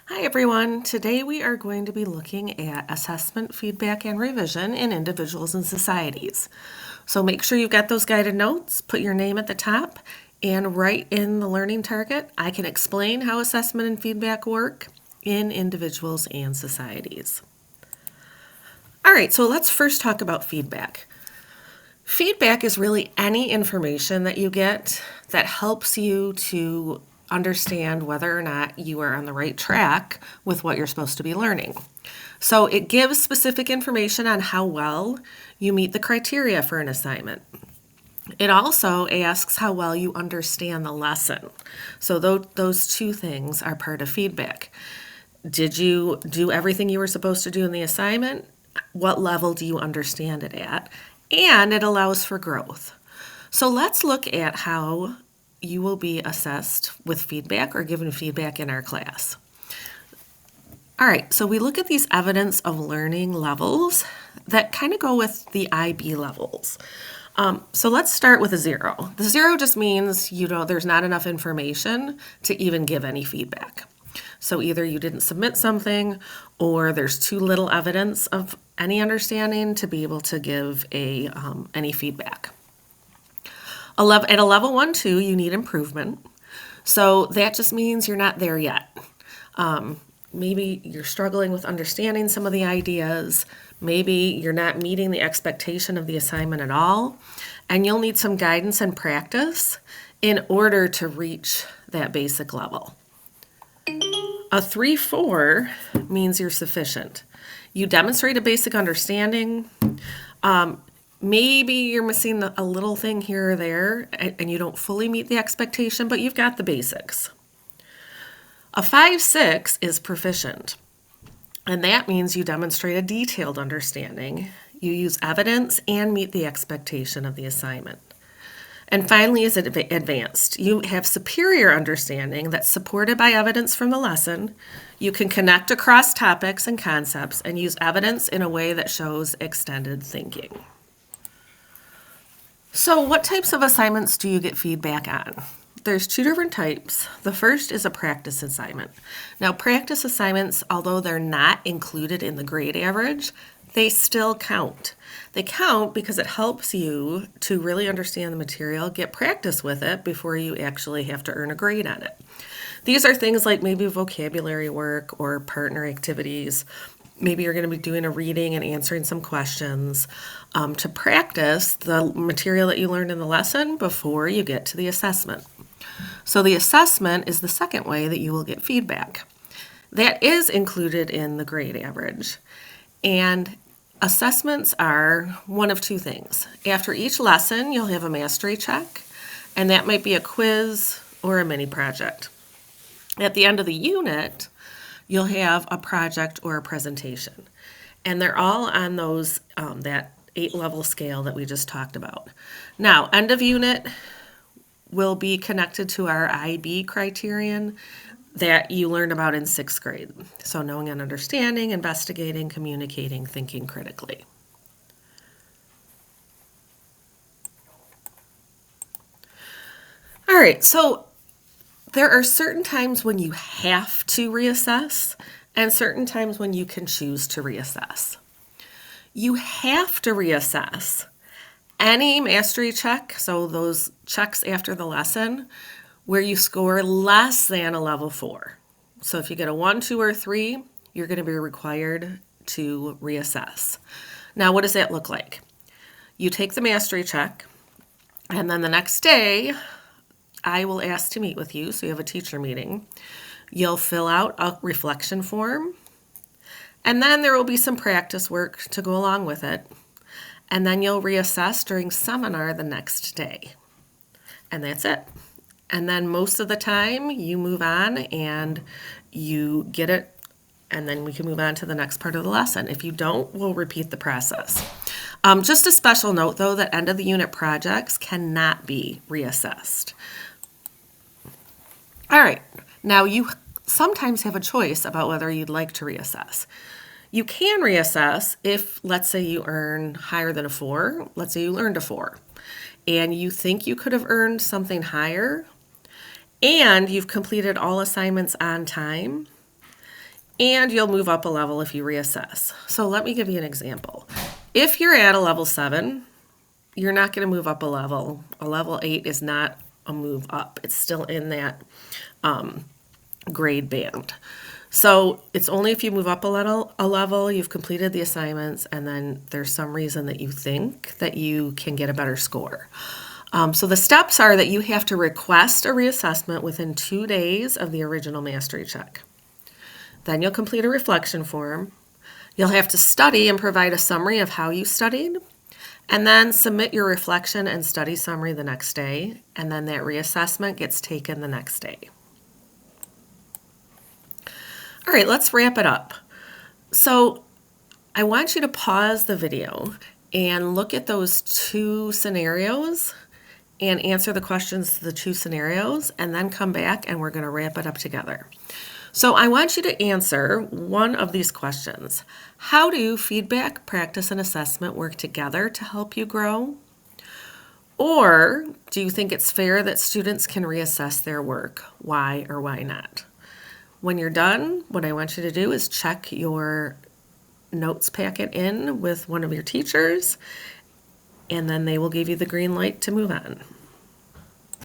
Hi everyone. Today we are going to be looking at assessment, feedback, and revision in individuals and societies. So make sure you've got those guided notes, put your name at the top, and write in the learning target. I can explain how assessment and feedback work in individuals and societies. All right, so let's first talk about feedback. Feedback is really any information that you get that helps you to understand whether or not you are on the right track with what you're supposed to be learning. So it gives specific information on how well you meet the criteria for an assignment. It also asks how well you understand the lesson. So those two things are part of feedback. Did you do everything you were supposed to do in the assignment? What level do you understand it at? And it allows for growth. So let's look at how you will be assessed with feedback or given feedback in our class. All right, so we look at these evidence of learning levels that kind of go with the IB levels. So let's start with a 0. The 0 just means there's not enough information to even give any feedback. So either you didn't submit something or there's too little evidence of any understanding to be able to give any feedback. At a level 1, 2, you need improvement. So that just means you're not there yet. Maybe you're struggling with understanding some of the ideas. Maybe you're not meeting the expectation of the assignment at all. And you'll need some guidance and practice in order to reach that basic level. A 3-4 means you're sufficient. You demonstrate a basic understanding. Maybe you're missing a little thing here or there and you don't fully meet the expectation, but you've got the basics. A 5-6 is proficient, and that means you demonstrate a detailed understanding. You use evidence and meet the expectation of the assignment. And finally is advanced. You have superior understanding that's supported by evidence from the lesson. You can connect across topics and concepts and use evidence in a way that shows extended thinking. So what types of assignments do you get feedback on? There's 2 different types. The first is a practice assignment. Now, practice assignments, although they're not included in the grade average, they still count. They count because it helps you to really understand the material, get practice with it before you actually have to earn a grade on it. These are things like maybe vocabulary work or partner activities. Maybe you're going to be doing a reading and answering some questions to practice the material that you learned in the lesson before you get to the assessment. So the assessment is the second way that you will get feedback. That is included in the grade average. And assessments are one of 2 things. After each lesson, you'll have a mastery check, and that might be a quiz or a mini project. At the end of the unit, you'll have a project or a presentation. And they're all on those that 8-level scale that we just talked about. Now, end of unit will be connected to our IB criterion that you learned about in 6th grade. So knowing and understanding, investigating, communicating, thinking critically. All right, so there are certain times when you have to reassess and certain times when you can choose to reassess. You have to reassess any mastery check, so those checks after the lesson, where you score less than a level 4. So if you get a 1, 2, or 3, you're going to be required to reassess. Now, what does that look like? You take the mastery check, and then the next day, I will ask to meet with you, so you have a teacher meeting. You'll fill out a reflection form, and then there will be some practice work to go along with it. And then you'll reassess during seminar the next day. And that's it. And then most of the time you move on and you get it, and then we can move on to the next part of the lesson. If you don't, we'll repeat the process. Just a special note, though, that end of the unit projects cannot be reassessed. All right, now you sometimes have a choice about whether you'd like to reassess. You can reassess if, let's say, you earn higher than a 4. Let's say you earned a 4, and you think you could have earned something higher, and you've completed all assignments on time, and you'll move up a level if you reassess. So let me give you an example. If you're at a level 7, you're not going to move up a level. A level 8 is not a move up. It's still in that grade band. So it's only if you move up a level, you've completed the assignments, and then there's some reason that you think that you can get a better score. So the steps are that you have to request a reassessment within 2 days of the original mastery check. Then you'll complete a reflection form. You'll have to study and provide a summary of how you studied, and then submit your reflection and study summary the next day, and then that reassessment gets taken the next day. All right, let's wrap it up. So I want you to pause the video and look at those 2 scenarios and answer the questions to the 2 scenarios, and then come back and we're going to wrap it up together. So I want you to answer one of these questions. How do feedback, practice, and assessment work together to help you grow? Or do you think it's fair that students can reassess their work? Why or why not? When you're done, what I want you to do is check your notes packet in with one of your teachers, and then they will give you the green light to move on.